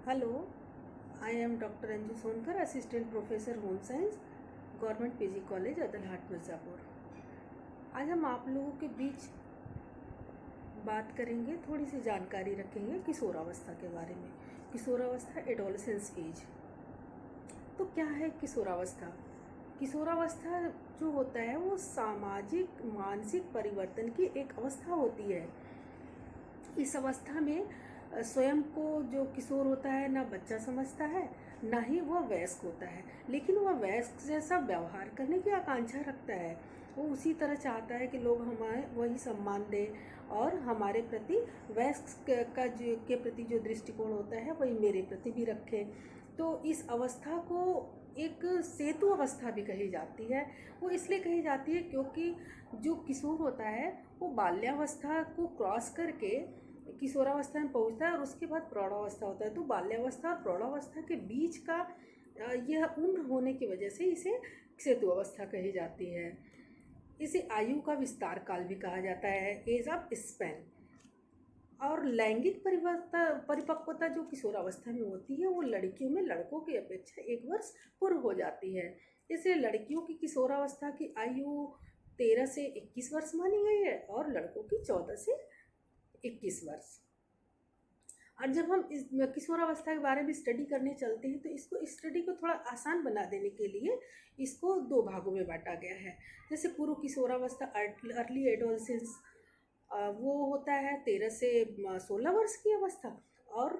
Hello, I am Dr. Anju Sonkar, Assistant Professor Home Science, government PG college Adalhat Mirzapur. आज हम आप लोगों के बीच बात करेंगे, थोड़ी सी जानकारी रखेंगे किशोरावस्था के बारे में। किशोरावस्था, एडोलसेंस एज। तो क्या है किशोरावस्था? किशोरावस्था जो होता है वो सामाजिक मानसिक परिवर्तन की एक अवस्था होती है। इस अवस्था में स्वयं को जो किशोर होता है ना बच्चा समझता है, ना ही वह वयस्क होता है, लेकिन वह वयस्क जैसा व्यवहार करने की आकांक्षा रखता है। वो उसी तरह चाहता है कि लोग हमें वही सम्मान दें और हमारे प्रति वयस्क का जो के प्रति जो दृष्टिकोण होता है वही मेरे प्रति भी रखें। तो इस अवस्था को एक सेतु अवस्था भी कही जाती है। वो इसलिए कही जाती है क्योंकि जो किशोर होता है वो बाल्यावस्था को क्रॉस करके किशोरावस्था में पहुंचता है और उसके बाद प्रौढ़ावस्था होता है। तो बाल्यावस्था और प्रौढ़ावस्था के बीच का यह उम्र होने की वजह से इसे सेतु अवस्था कही जाती है। इसे आयु का विस्तार काल भी कहा जाता है, एज ऑफ स्पैन। और लैंगिक परिपक्वता जो किशोरावस्था में होती है वो लड़कियों में लड़कों की अपेक्षा 1 वर्ष पूर्व हो जाती है। इसलिए लड़कियों की किशोरावस्था की आयु 13 से 21 वर्ष मानी गई है और लड़कों की 14 से 21 वर्ष। और जब हम इस किशोरावस्था के बारे में स्टडी करने चलते हैं तो इसको स्टडी को थोड़ा आसान बना देने के लिए इसको 2 भागों में बांटा गया है। जैसे पूर्व किशोरावस्था, अर्ली एडोलसेंस, वो होता है 13 से 16 वर्ष की अवस्था। और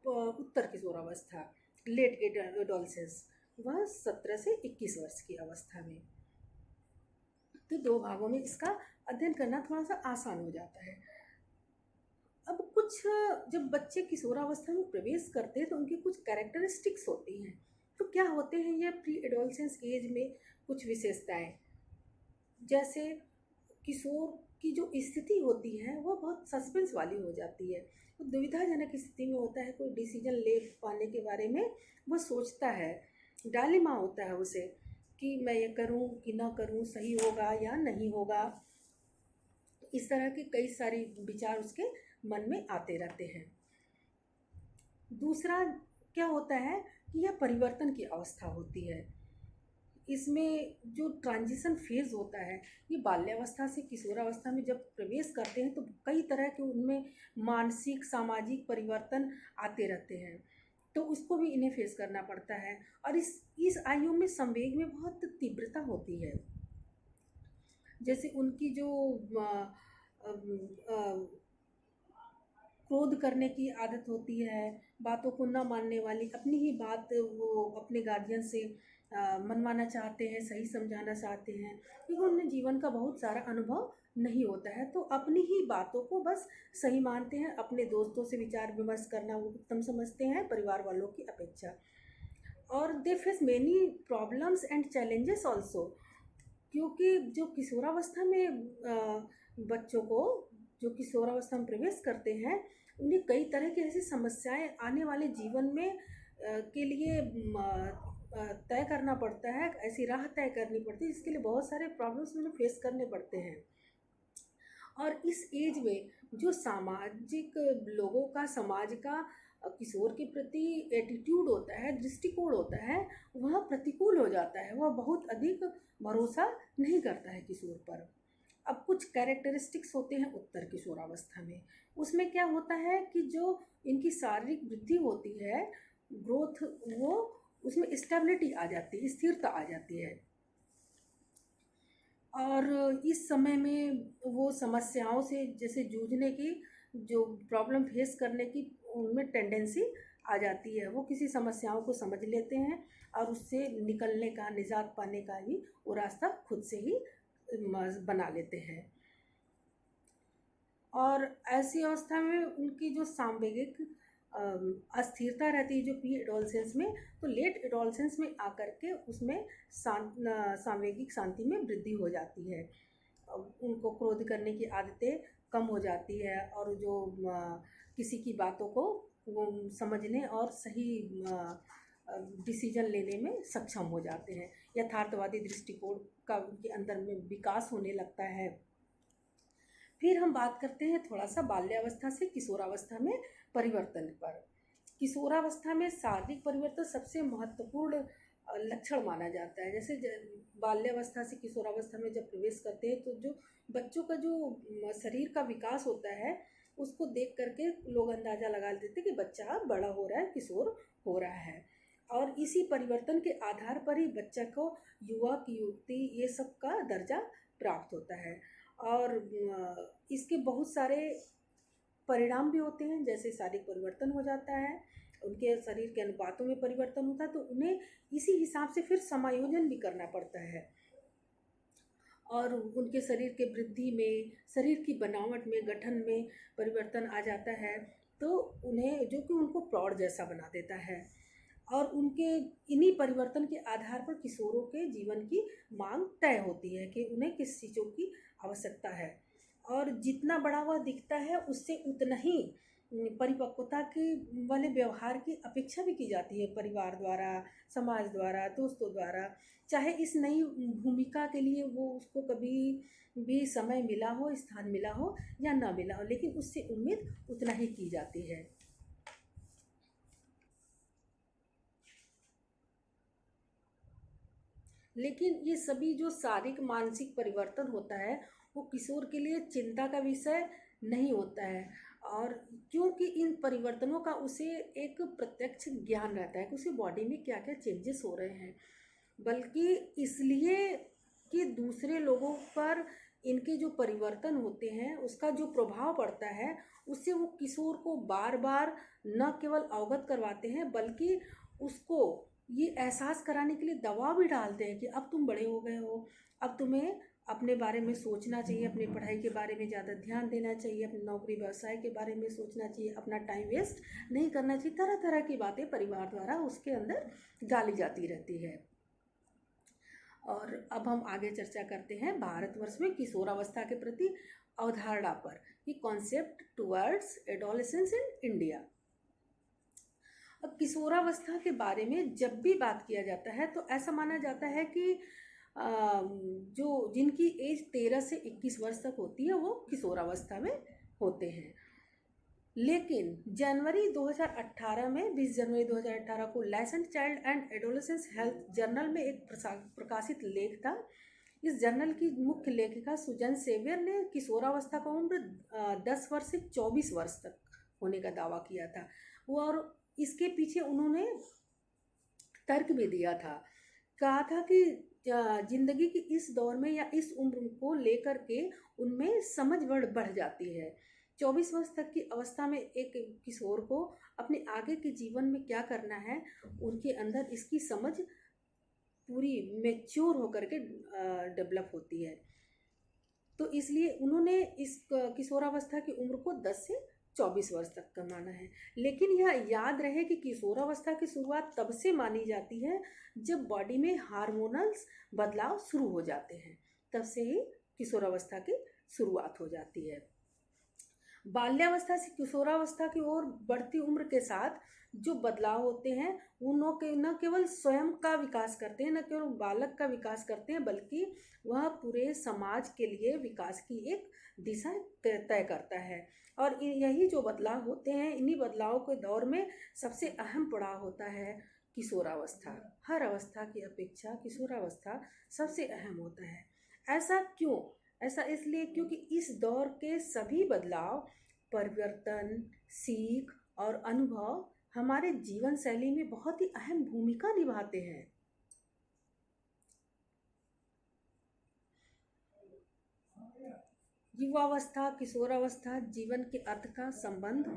उत्तर किशोरावस्था, लेट एडोलसेंस, वह 17 से 21 वर्ष की अवस्था में। तो 2 भागों में इसका अध्ययन करना थोड़ा सा आसान हो जाता है। अब कुछ जब बच्चे किशोरावस्था में प्रवेश करते हैं तो उनकी कुछ कैरेक्टरिस्टिक्स होती हैं। तो क्या होते हैं ये प्री एडोलसेंस एज में कुछ विशेषताएं? जैसे किशोर की जो स्थिति होती है वो बहुत सस्पेंस वाली हो जाती है। वो दुविधाजनक स्थिति में होता है, कोई डिसीजन ले पाने के बारे में वो सोचता है। डायलेमा होता है उसे कि मैं ये करूं कि ना करूं, सही होगा या नहीं होगा। इस तरह के कई सारे विचार उसके मन में आते रहते हैं। दूसरा क्या होता है कि यह परिवर्तन की अवस्था होती है। इसमें जो ट्रांजिशन फेज होता है, ये बाल्यावस्था से किशोरावस्था में जब प्रवेश करते हैं तो कई तरह के उनमें मानसिक सामाजिक परिवर्तन आते रहते हैं। तो उसको भी इन्हें फेस करना पड़ता है। और इस आयु में संवेग में बहुत तीव्रता होती है। जैसे उनकी जो क्रोध करने की आदत होती है, बातों को न मानने वाली, अपनी ही बात वो अपने गार्जियन से मनवाना चाहते हैं, सही समझाना चाहते हैं, क्योंकि उन्हें जीवन का बहुत सारा अनुभव नहीं होता है। तो अपनी ही बातों को बस सही मानते हैं। अपने दोस्तों से विचार विमर्श करना वो उत्तम समझते हैं परिवार वालों की अपेक्षा। और they face many problems and challenges also, क्योंकि जो किशोरावस्था में बच्चों को जो किशोरावस्था में प्रवेश करते हैं उन्हें कई तरह की ऐसी समस्याएं आने वाले जीवन में के लिए तय करना पड़ता है। ऐसी राह तय करनी पड़ती है जिसके लिए बहुत सारे प्रॉब्लम्स उन्हें फेस करने पड़ते हैं। और इस एज में जो सामाजिक लोगों का, समाज का किशोर के प्रति एटीट्यूड होता है, दृष्टिकोण होता है, वह प्रतिकूल हो जाता है। वह बहुत अधिक भरोसा नहीं करता है किशोर पर। अब कुछ कैरेक्टरिस्टिक्स होते हैं उत्तर किशोरावस्था में। उसमें क्या होता है कि जो इनकी शारीरिक वृद्धि होती है, ग्रोथ, वो उसमें स्टेबिलिटी आ जाती है, स्थिरता आ जाती है। और इस समय में वो समस्याओं से जैसे जूझने की, जो प्रॉब्लम फेस करने की उनमें टेंडेंसी आ जाती है। वो किसी समस्याओं को समझ लेते हैं और उससे निकलने का, निजात पाने का भी वो रास्ता खुद से ही बना लेते हैं। और ऐसी अवस्था में उनकी जो सांवेगिक अस्थिरता रहती है जो प्री एडोलसेंस में, तो लेट एडोलसेंस में आकर के उसमें सांवेगिक शांति में वृद्धि हो जाती है। उनको क्रोध करने की आदतें कम हो जाती है और जो किसी की बातों को वो समझने और सही डिसीजन लेने में सक्षम हो जाते हैं। यथार्थवादी दृष्टिकोण का उनके अंदर में विकास होने लगता है। फिर हम बात करते हैं थोड़ा सा बाल्यावस्था से किशोरावस्था में परिवर्तन पर। किशोरावस्था में शारीरिक परिवर्तन सबसे महत्वपूर्ण लक्षण माना जाता है। जैसे बाल्यावस्था से किशोरावस्था में जब प्रवेश करते हैं तो जो बच्चों का जो शरीर का विकास होता है उसको देख करके लोग अंदाज़ा लगा देते कि बच्चा बड़ा हो रहा है, किशोर हो रहा है। और इसी परिवर्तन के आधार पर ही बच्चा को युवक युवती ये सब का दर्जा प्राप्त होता है। और इसके बहुत सारे परिणाम भी होते हैं, जैसे शारीरिक परिवर्तन हो जाता है, उनके शरीर के अनुपातों में परिवर्तन होता है, तो उन्हें इसी हिसाब से फिर समायोजन भी करना पड़ता है। और उनके शरीर के वृद्धि में, शरीर की बनावट में, गठन में परिवर्तन आ जाता है, तो उन्हें जो कि उनको प्रौढ़ जैसा बना देता है। और उनके इन्हीं परिवर्तन के आधार पर किशोरों के जीवन की मांग तय होती है कि उन्हें किस चीज़ों की आवश्यकता है। और जितना बड़ा वह दिखता है उससे उतना ही परिपक्वता के वाले व्यवहार की अपेक्षा भी की जाती है, परिवार द्वारा, समाज द्वारा, दोस्तों द्वारा। चाहे इस नई भूमिका के लिए वो उसको कभी भी समय मिला हो, स्थान मिला हो या ना मिला हो, लेकिन उससे उम्मीद उतना ही की जाती है। लेकिन ये सभी जो शारीरिक मानसिक परिवर्तन होता है वो किशोर के लिए चिंता का विषय नहीं होता है। और क्योंकि इन परिवर्तनों का उसे एक प्रत्यक्ष ज्ञान रहता है कि उसे बॉडी में क्या क्या चेंजेस हो रहे हैं, बल्कि इसलिए कि दूसरे लोगों पर इनके जो परिवर्तन होते हैं उसका जो प्रभाव पड़ता है उससे वो किशोर को बार बार न केवल अवगत करवाते हैं बल्कि उसको ये एहसास कराने के लिए दबाव भी डालते हैं कि अब तुम बड़े हो गए हो, अब तुम्हें अपने बारे में सोचना चाहिए, अपनी पढ़ाई के बारे में ज़्यादा ध्यान देना चाहिए, अपनी नौकरी व्यवसाय के बारे में सोचना चाहिए, अपना टाइम वेस्ट नहीं करना चाहिए। तरह तरह की बातें परिवार द्वारा उसके अंदर डाली जाती रहती है। और अब हम आगे चर्चा करते हैं भारतवर्ष में किशोरावस्था के प्रति अवधारणा पर, कि concept towards adolescence in India. अब किशोरावस्था के बारे में जब भी बात किया जाता है तो ऐसा माना जाता है कि जो जिनकी एज 13 से 21 वर्ष तक होती है वो किशोरावस्था में होते हैं। लेकिन जनवरी 2018 में 20 जनवरी 2018 को Lancet child and adolescence health journal में एक प्रकाशित लेख था। इस जर्नल की मुख्य लेखिका सुजन सेवियर ने किशोरावस्था का उम्र 10 वर्ष से 24 वर्ष तक होने का दावा किया था। और इसके पीछे उन्होंने तर्क भी दिया था, कहा था कि जिंदगी के इस दौर में या इस उम्र को लेकर के उनमें समझ बढ़ जाती है। 24 वर्ष तक की अवस्था में एक किशोर को अपने आगे के जीवन में क्या करना है, उनके अंदर इसकी समझ पूरी मैच्योर होकर के डेवलप होती है। तो इसलिए उन्होंने इस किशोरावस्था की उम्र को 10 से 24 वर्ष तक का माना है। लेकिन यह याद रहे कि किशोरावस्था की शुरुआत तब से मानी जाती है जब बॉडी में हार्मोनल्स बदलाव शुरू हो जाते हैं, तब से ही किशोरावस्था की शुरुआत हो जाती है। बाल्यावस्था से किशोरावस्था की ओर बढ़ती उम्र के साथ जो बदलाव होते हैं वो न केवल स्वयं का विकास करते हैं, न केवल बालक का विकास करते हैं, बल्कि वह पूरे समाज के लिए विकास की एक दिशा तय करता है। और यही जो बदलाव होते हैं, इन्हीं बदलाव के दौर में सबसे अहम पड़ाव होता है किशोरावस्था। हर अवस्था की अपेक्षा किशोरावस्था सबसे अहम होता है। ऐसा क्यों? ऐसा इसलिए क्योंकि इस दौर के सभी बदलाव, परिवर्तन, सीख और अनुभव हमारे जीवन शैली में बहुत ही अहम भूमिका निभाते हैं। युवावस्था, किशोरावस्था जीवन के अर्थ का संबंध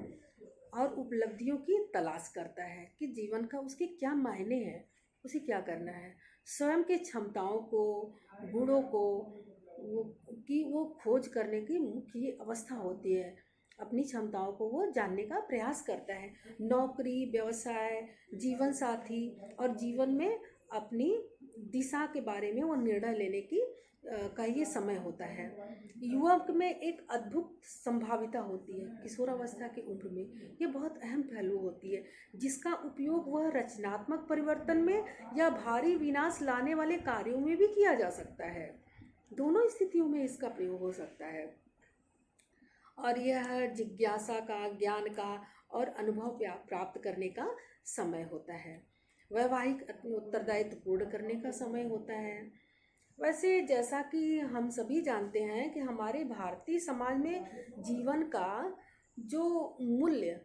और उपलब्धियों की तलाश करता है कि जीवन का उसके क्या मायने हैं, उसे क्या करना है। स्वयं के क्षमताओं को, गुणों को वो खोज करने की मुख्य अवस्था होती है। अपनी क्षमताओं को वो जानने का प्रयास करता है। नौकरी, व्यवसाय, जीवन साथी और जीवन में अपनी दिशा के बारे में वो निर्णय लेने की का ये समय होता है। युवक में एक अद्भुत संभाविता होती है किशोरावस्था की उम्र में, ये बहुत अहम पहलू होती है जिसका उपयोग वह रचनात्मक परिवर्तन में या भारी विनाश लाने वाले कार्यों में भी किया जा सकता है। दोनों स्थितियों में इसका प्रयोग हो सकता है। और यह जिज्ञासा का, ज्ञान का और अनुभव प्राप्त करने का समय होता है। वैवाहिक उत्तरदायित्व पूर्ण करने का समय होता है। वैसे जैसा कि हम सभी जानते हैं कि हमारे भारतीय समाज में जीवन का जो मूल्य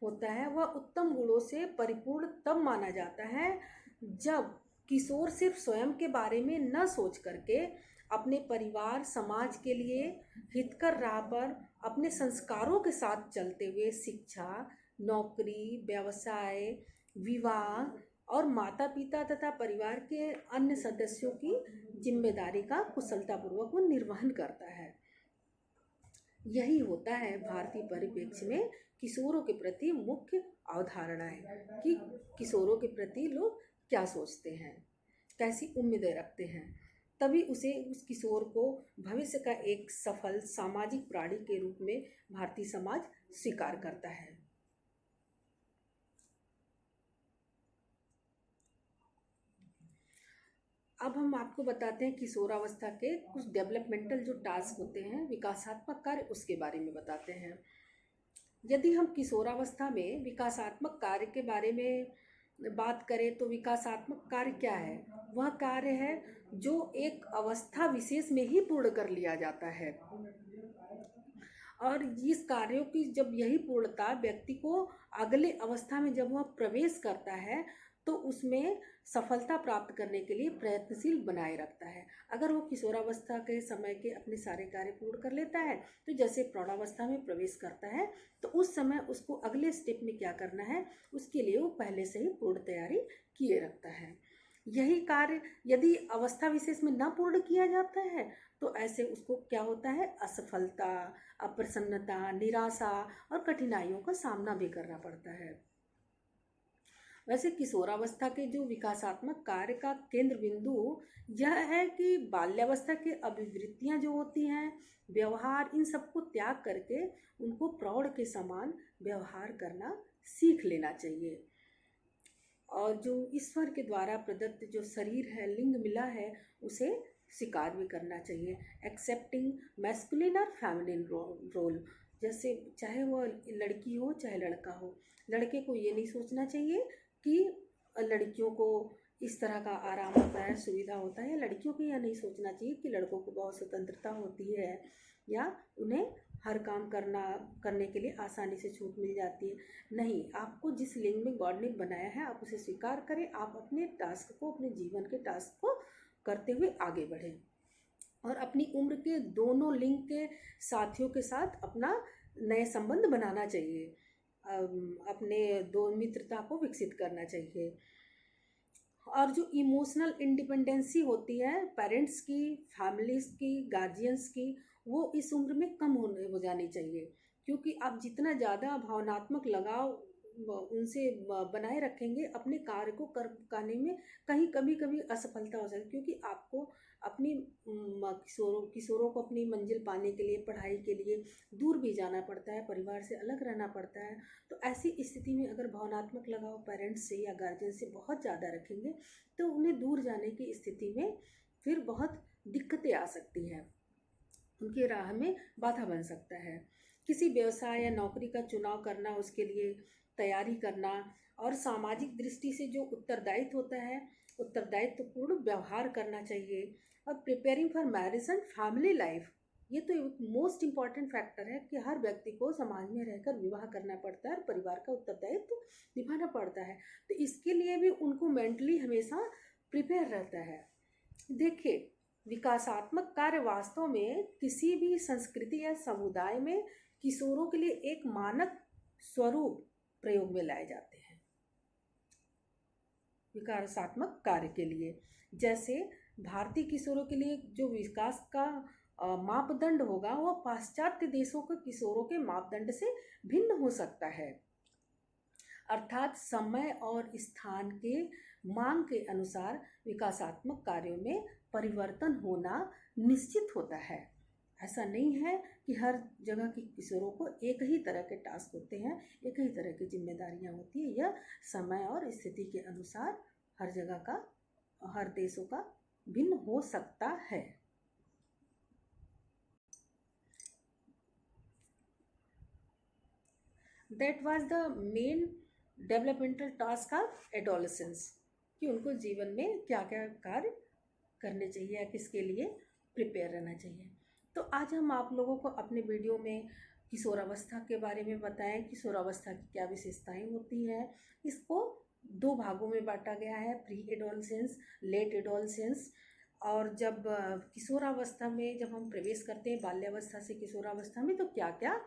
होता है वह उत्तम गुणों से परिपूर्ण तब माना जाता है जब किशोर सिर्फ स्वयं के बारे में न सोच करके अपने परिवार, समाज के लिए हितकर राह पर अपने संस्कारों के साथ चलते हुए शिक्षा, नौकरी, व्यवसाय, विवाह और माता पिता तथा परिवार के अन्य सदस्यों की जिम्मेदारी का कुशलतापूर्वक वो निर्वहन करता है। यही होता है भारतीय परिप्रेक्ष्य में किशोरों के प्रति मुख्य अवधारणाएं कि किशोरों के प्रति लोग क्या सोचते हैं, कैसी उम्मीदें रखते हैं। तभी उस किशोर को भविष्य का एक सफल सामाजिक प्राणी के रूप में भारतीय समाज स्वीकार करता है। अब हम आपको बताते हैं किशोरावस्था के कुछ डेवलपमेंटल जो टास्क होते हैं, विकासात्मक कार्य, उसके बारे में बताते हैं। यदि हम किशोरावस्था में विकासात्मक कार्य के बारे में बात करें तो विकासात्मक कार्य क्या है? वह कार्य है जो एक अवस्था विशेष में ही पूर्ण कर लिया जाता है और इस कार्यों की जब यही पूर्णता व्यक्ति को अगले अवस्था में जब वह प्रवेश करता है तो उसमें सफलता प्राप्त करने के लिए प्रयत्नशील बनाए रखता है। अगर वो किशोरावस्था के समय के अपने सारे कार्य पूर्ण कर लेता है तो जैसे प्रौढ़ावस्था में प्रवेश करता है तो उस समय उसको अगले स्टेप में क्या करना है उसके लिए वो पहले से ही पूर्ण तैयारी किए रखता है। यही कार्य यदि अवस्था विशेष में न पूर्ण किया जाता है तो ऐसे उसको क्या होता है, असफलता, अप्रसन्नता, निराशा और कठिनाइयों का सामना भी करना पड़ता है। वैसे किशोरावस्था के जो विकासात्मक कार्य का केंद्र बिंदु यह है कि बाल्यावस्था की अभिवृत्तियां जो होती हैं, व्यवहार, इन सबको त्याग करके उनको प्रौढ़ के समान व्यवहार करना सीख लेना चाहिए। और जो ईश्वर के द्वारा प्रदत्त जो शरीर है, लिंग मिला है, उसे स्वीकार भी करना चाहिए। एक्सेप्टिंग मैस्कुलिन और फेमिनिन रोल, जैसे चाहे वो लड़की हो चाहे लड़का हो, लड़के को ये नहीं सोचना चाहिए कि लड़कियों को इस तरह का आराम होता है, सुविधा होता है। लड़कियों को यह नहीं सोचना चाहिए कि लड़कों को बहुत स्वतंत्रता होती है या उन्हें हर काम करने के लिए आसानी से छूट मिल जाती है। नहीं, आपको जिस लिंग में गॉड ने बनाया है आप उसे स्वीकार करें। आप अपने टास्क को, अपने जीवन के टास्क को करते हुए आगे बढ़ें और अपनी उम्र के दोनों लिंग के साथियों के साथ अपना नए संबंध बनाना चाहिए, अपने दो मित्रता को विकसित करना चाहिए। और जो इमोशनल इंडिपेंडेंसी होती है पेरेंट्स की, फैमिलीज की, गार्जियंस की, वो इस उम्र में कम हो जानी चाहिए, क्योंकि आप जितना ज़्यादा भावनात्मक लगाव उनसे बनाए रखेंगे अपने कार्य को करने में कहीं कभी असफलता हो सकती है, क्योंकि आपको अपनी किशोरों को अपनी मंजिल पाने के लिए, पढ़ाई के लिए दूर भी जाना पड़ता है, परिवार से अलग रहना पड़ता है। तो ऐसी स्थिति में अगर भावनात्मक लगाव पेरेंट्स से या गार्जियन से बहुत ज़्यादा रखेंगे तो उन्हें दूर जाने की स्थिति में फिर बहुत दिक्कतें आ सकती हैं, उनकी राह में बाधा बन सकता है। किसी व्यवसाय या नौकरी का चुनाव करना, उसके लिए तैयारी करना और सामाजिक दृष्टि से जो उत्तरदायित्व होता है, उत्तरदायित्वपूर्ण व्यवहार करना चाहिए। और preparing for marriage and family life, ये तो एक मोस्ट इम्पॉर्टेंट फैक्टर है कि हर व्यक्ति को समाज में रहकर विवाह करना पड़ता है और परिवार का उत्तरदायित्व निभाना पड़ता है। तो इसके लिए भी उनको मेंटली हमेशा प्रिपेयर रहता है। देखिए, विकासात्मक कार्य वास्तव में किसी भी संस्कृति या समुदाय में किशोरों के लिए एक मानक स्वरूप प्रयोग में लाए जाते हैं विकासात्मक कार्य के लिए। जैसे भारतीय किशोरों के लिए जो विकास का मापदंड होगा वह पाश्चात्य देशों के किशोरों के मापदंड से भिन्न हो सकता है, अर्थात समय और स्थान के मांग के अनुसार विकासात्मक कार्यों में परिवर्तन होना निश्चित होता है। ऐसा नहीं है कि हर जगह के किशोरों को एक ही तरह के टास्क होते हैं, एक ही तरह की जिम्मेदारियां होती है। यह समय और स्थिति के अनुसार हर जगह का, हर देशों का भिन्न हो सकता है। That was the main developmental task of adolescence, कि उनको जीवन में क्या क्या कार्य करने चाहिए या किसके लिए प्रिपेयर रहना चाहिए। तो आज हम आप लोगों को अपने वीडियो में किशोरावस्था के बारे में बताएं, किशोरावस्था की क्या विशेषताएं होती हैं। इसको 2 भागों में बांटा गया है, प्री एडोलसेंस, लेट एडोलसेंस। और जब किशोरावस्था में जब हम प्रवेश करते हैं, बाल्यावस्था से किशोरावस्था में, तो क्या क्या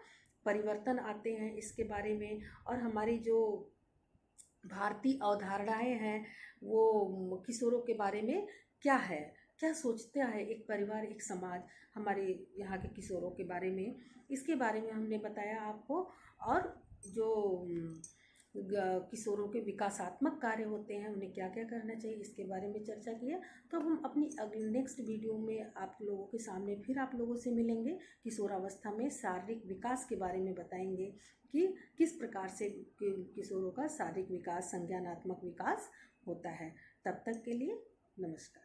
परिवर्तन आते हैं इसके बारे में, और हमारी जो भारतीय अवधारणाएं हैं वो किशोरों के बारे में क्या है, क्या सोचता है एक परिवार, एक समाज हमारे यहाँ के किशोरों के बारे में, इसके बारे में हमने बताया आपको। और जो किशोरों के विकासात्मक कार्य होते हैं उन्हें क्या क्या करना चाहिए इसके बारे में चर्चा किया। तो अब हम अपनी अगली नेक्स्ट वीडियो में आप लोगों के सामने फिर आप लोगों से मिलेंगे, किशोरावस्था में शारीरिक विकास के बारे में बताएंगे कि किस प्रकार से किशोरों का शारीरिक विकास, संज्ञानात्मक विकास होता है। तब तक के लिए नमस्कार।